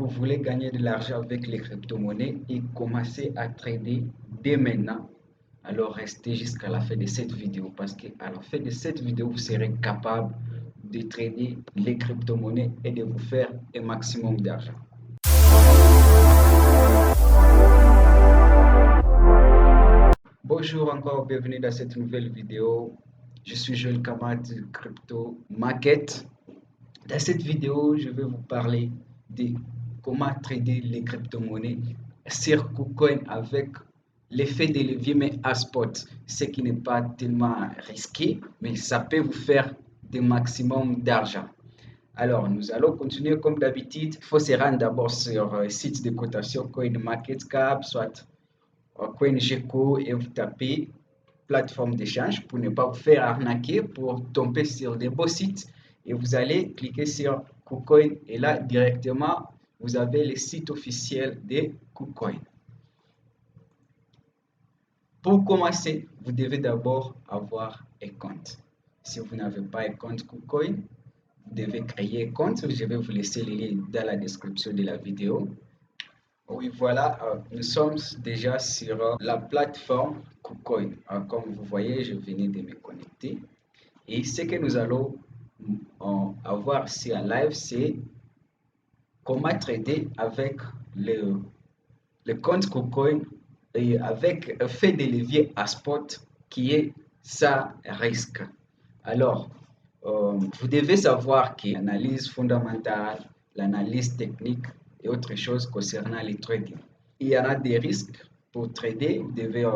Vous voulez gagner de l'argent avec les crypto-monnaies et commencer à trader dès maintenant, alors restez jusqu'à la fin de cette vidéo parce qu'à la fin de cette vidéo, vous serez capable de trader les crypto-monnaies et de vous faire un maximum d'argent. Bonjour encore, bienvenue dans cette nouvelle vidéo. Je suis Joël Kamat de Crypto Market. Dans cette vidéo, je vais vous parler de comment trader les crypto-monnaies sur KuCoin avec l'effet de levier mais à spot, ce qui n'est pas tellement risqué, mais ça peut vous faire des maximum d'argent. Alors, nous allons continuer comme d'habitude. Il faut se rendre d'abord sur le site de cotation CoinMarketCap, soit CoinGecko, et vous tapez plateforme d'échange pour ne pas vous faire arnaquer, pour tomber sur des beaux sites. Et vous allez cliquer sur KuCoin et là directement vous avez le site officiel de KuCoin. Pour commencer, vous devez d'abord avoir un compte. Si vous n'avez pas un compte KuCoin, vous devez créer un compte. Je vais vous laisser le lien dans la description de la vidéo. Oui, voilà, nous sommes déjà sur la plateforme KuCoin. Comme vous voyez, je venais de me connecter. Et ce que nous allons avoir ici en live, c'est comment trader avec le compte KuCoin et avec un fait de levier à spot qui est sans risque. Alors, vous devez savoir que l'analyse fondamentale, l'analyse technique et autre chose concernant les trading. Il y en a des risques pour trader, vous devez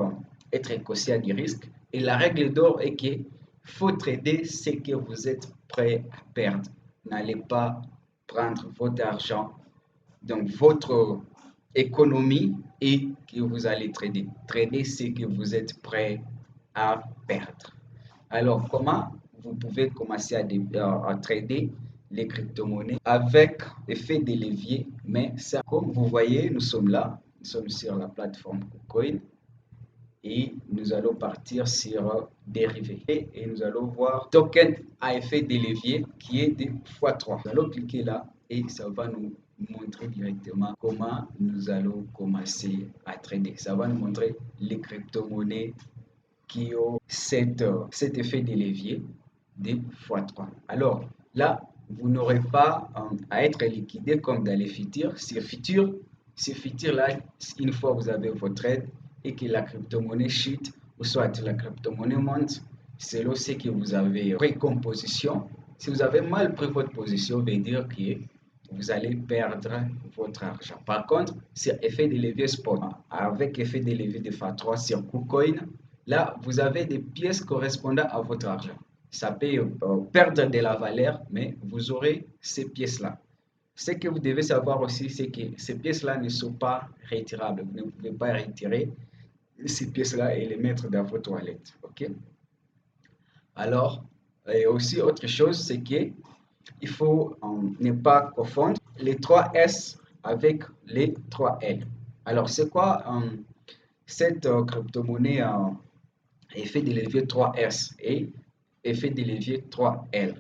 être conscient des risques. Et la règle d'or est que faut trader ce que vous êtes prêt à perdre. N'allez pas prendre votre argent, donc votre économie, et que vous allez trader. Trader ce que vous êtes prêt à perdre. Alors, comment vous pouvez commencer à trader les crypto-monnaies avec effet de levier? Mais ça, comme vous voyez, nous sommes là, nous sommes sur la plateforme KuCoin et nous allons partir sur dérivés et nous allons voir token à effet de levier qui est de x3. Nous allons cliquer là et ça va nous montrer directement comment nous allons commencer à trader. Ça va nous montrer les crypto-monnaies qui ont cet effet de levier de x3. Alors là, vous n'aurez pas à être liquidé comme dans les futurs. Ces futurs-là, une fois que vous avez votre trade et que la crypto-monnaie chute, ou soit la crypto-monnaie monte, selon ce que vous avez pris comme position. Si vous avez mal pris votre position, veut dire que vous allez perdre votre argent. Par contre, sur effet de levier spot, avec effet de levier de x3 sur KuCoin, là, vous avez des pièces correspondant à votre argent. Ça peut perdre de la valeur, mais vous aurez ces pièces-là. Ce que vous devez savoir aussi, c'est que ces pièces-là ne sont pas retirables. Vous ne pouvez pas retirer ces pièces-là et les mettre dans votre wallet. OK? Alors, et aussi autre chose, c'est que il faut ne pas confondre les 3S avec les 3L. Alors, c'est quoi cette crypto-monnaie effet de levier 3S et effet de levier 3L?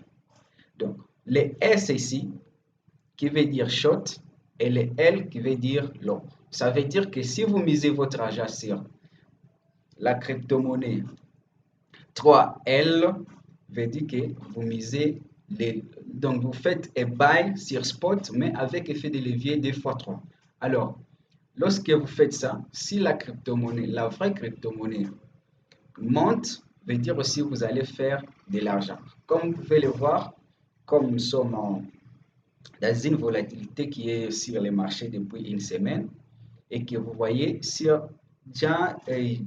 Donc, les S ici, qui veut dire short, et les L qui veut dire long. Ça veut dire que si vous misez votre argent sur la crypto-monnaie 3L, veut dire que vous misez donc vous faites un buy sur spot, mais avec effet de levier 2x3. Alors, lorsque vous faites ça, si la crypto-monnaie, la vraie crypto-monnaie monte, veut dire aussi que vous allez faire de l'argent. Comme vous pouvez le voir, comme nous sommes dans une volatilité qui est sur les marchés depuis une semaine et que vous voyez sur SMI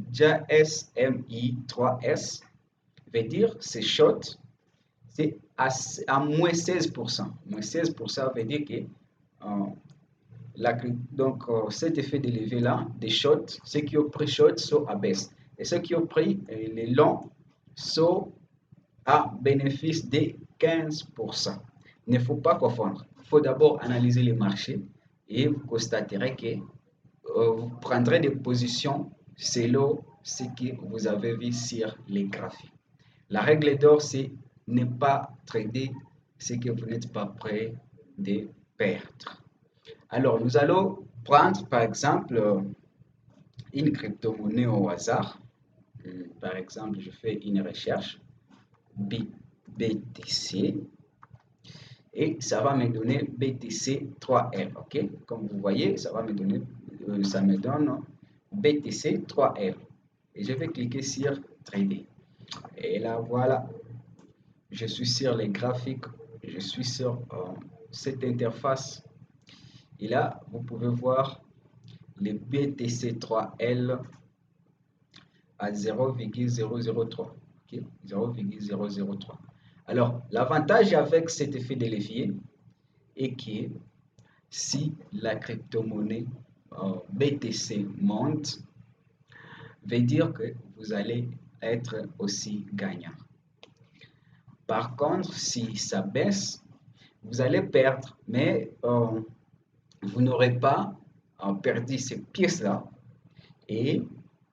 3S, veut dire c'est short, c'est à moins 16%. Moins 16% veut dire que cet effet de levier là, des shorts, ceux qui ont pris short sont à baisse. Et ceux qui ont pris les longs sont à bénéfice de 15%. Il ne faut pas confondre. Il faut d'abord analyser les marchés et vous constaterez que vous prendrez des positions selon ce que vous avez vu sur les graphiques. La règle d'or, c'est ne pas trader ce que vous n'êtes pas prêt de perdre. Alors, nous allons prendre par exemple une crypto-monnaie au hasard. Par exemple, je fais une recherche BTC et ça va me donner BTC 3L. Ok, comme vous voyez, ça va me donner, ça me donne BTC 3L. Et je vais cliquer sur Trader. Et là, voilà, je suis sur les graphiques, je suis sur cette interface. Et là, vous pouvez voir le BTC 3L à 0,003. Okay? 0,003. Alors, l'avantage avec cet effet de levier est que si la crypto-monnaie BTC monte, veut dire que vous allez être aussi gagnant. Par contre, si ça baisse, vous allez perdre, mais vous n'aurez pas perdu ces pièces-là et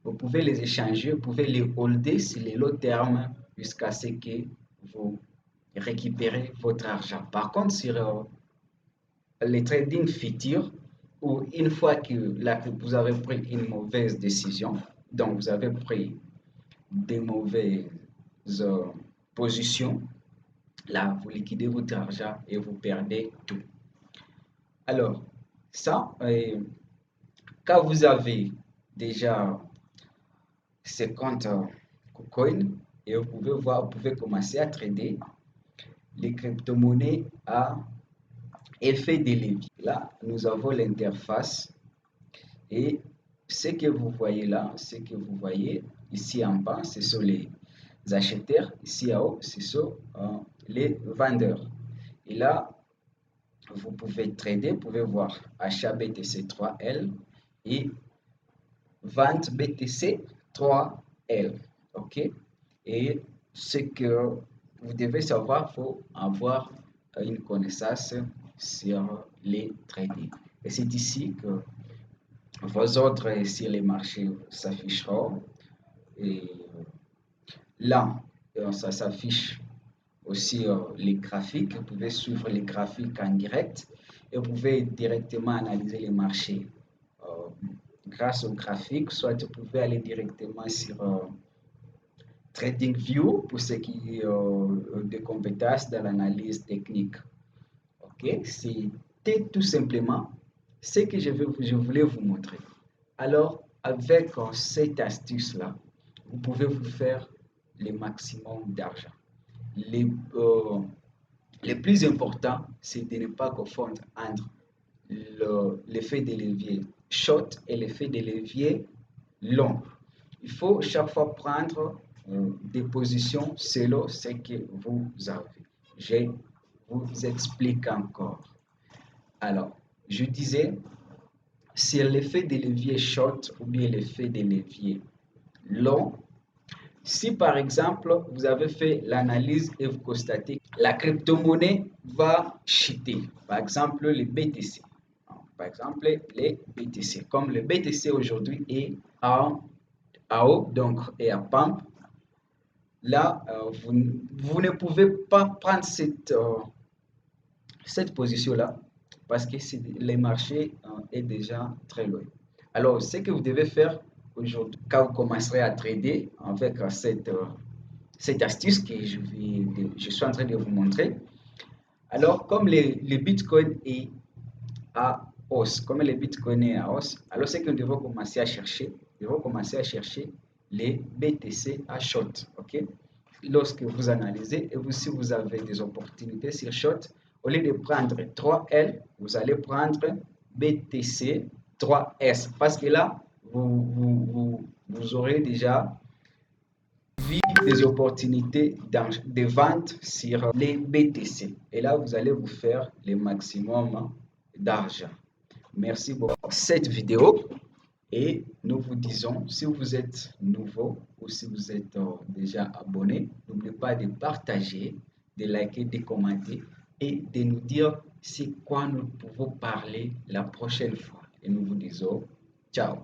vous pouvez les échanger, vous pouvez les holder sur les long terme jusqu'à ce que vous récupérez votre argent. Par contre, sur les trading futurs, où une fois que vous avez pris une mauvaise décision, donc vous avez pris des mauvaises positions, là, vous liquidez votre argent et vous perdez tout. Alors, ça, quand vous avez déjà ces comptes KuCoin, et vous pouvez voir, vous pouvez commencer à trader les crypto-monnaies à effet de levier. Là, nous avons l'interface et ce que vous voyez là, ce que vous voyez ici en bas, ce sont les acheteurs, ici en haut, ce sont les vendeurs. Et là, vous pouvez trader, vous pouvez voir achat BTC 3L et vente BTC 3L. OK? Et ce que vous devez savoir, il faut avoir une connaissance sur les trading. Et c'est ici que vos ordres sur les marchés s'afficheront. Et là, ça s'affiche aussi les graphiques. Vous pouvez suivre les graphiques en direct et vous pouvez directement analyser les marchés grâce aux graphiques. Soit vous pouvez aller directement sur TradingView pour ceux qui ont des compétences dans l'analyse technique. Ok, c'était tout simplement ce que je voulais vous montrer. Alors, avec cette astuce-là, vous pouvez vous faire le maximum d'argent. Le plus important, c'est de ne pas confondre entre l'effet de levier short et l'effet de levier long. Il faut chaque fois prendre des positions selon ce que vous avez. Je vous explique encore. Alors, je disais, c'est l'effet de levier short ou bien l'effet de levier long. Si par exemple, vous avez fait l'analyse et vous constatez que la crypto-monnaie va chuter, par exemple les BTC, par exemple les BTC, comme le BTC aujourd'hui est en haut, donc est à pump, là, vous ne pouvez pas prendre cette position-là parce que les marchés est déjà très loin. Alors, ce que vous devez faire aujourd'hui, quand vous commencerez à trader avec cette astuce que je suis en train de vous montrer, alors comme le Bitcoin est à hausse, comme le Bitcoin est à hausse, alors ce que nous devons commencer à chercher, les BTC à short, ok? Lorsque vous analysez et si vous avez des opportunités sur short, au lieu de prendre 3L, vous allez prendre BTC 3S parce que là, vous aurez déjà vu des opportunités de vente sur les BTC. Et là, vous allez vous faire le maximum d'argent. Merci beaucoup pour cette vidéo. Et nous vous disons, si vous êtes nouveau ou si vous êtes déjà abonné, n'oubliez pas de partager, de liker, de commenter et de nous dire c'est quoi nous pouvons parler la prochaine fois. Et nous vous disons ciao.